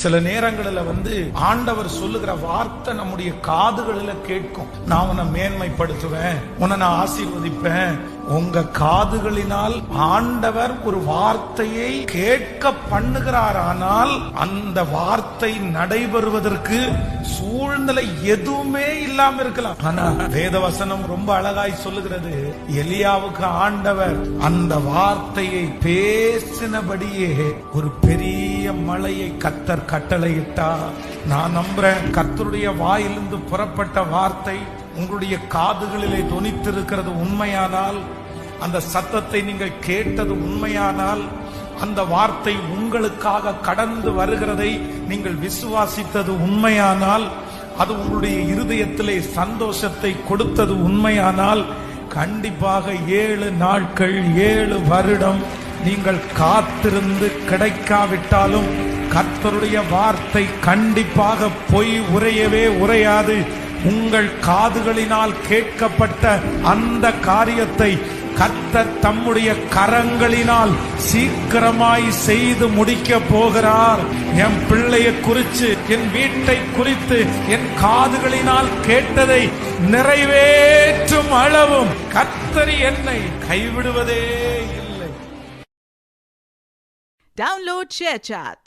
சில நேரங்களில் ஆண்டவர் சொல்லுகிற வார்த்தை நம்முடைய காதுகளில் கேட்கும். நான் உன்னை மேன்மைப்படுத்துவேன், உன்னை நான் ஆசீர்வதிப்பேன். உங்க காதுகளினால் ஆண்டவர் ஒரு வார்த்தையை கேட்க பண்ணுகிறார். ஆனால் அந்த வார்த்தை நடைபெறுவதற்கு சூழ்நிலை எதுவுமே இல்லாம இருக்கலாம். ஆனா வேதவசனம் ரொம்ப அழகாய் சொல்லுகிறது, எலியாவுக்கு ஆண்டவர் அந்த வார்த்தையை பேசினபடியே ஒரு பெரிய மழையை கர்த்தர் கட்டளையிட்டார். நான் நம்புறேன், கர்த்தருடைய வாயிலிருந்து புறப்பட்ட வார்த்தை உங்களுடைய காதுகளிலே தொனித்திருக்கிறது உண்மையானால், அந்த சத்தத்தை நீங்கள் கேட்டது உண்மையானால், அந்த வார்த்தை உங்களுக்காக கடந்து வருகிறதை நீங்கள் விசுவாசித்தது உண்மையானால், அது உங்களுடைய இருதயத்திலே சந்தோஷத்தை கொடுத்தது உண்மையானால், கண்டிப்பாக 7 நாட்கள் 7 வருடம் நீங்கள் காத்திருந்து கிடைக்காவிட்டாலும் கர்த்தருடைய வார்த்தை கண்டிப்பாக பொய் உரையவே உரையாது. உங்கள் காதுகளினால் கேட்கப்பட்ட அந்த காரியத்தை கர்த்தர் தம்முடைய கரங்களினால் சீக்கிரமாய் செய்து முடிக்க போகிறார். என் பிள்ளையை குறித்து, என் வீட்டை குறித்து என் காதுகளினால் கேட்டதை நிறைவேற்றும் அளவும் கர்த்தர் என்னை கைவிடுவதே இல்லை. Download ShareChat.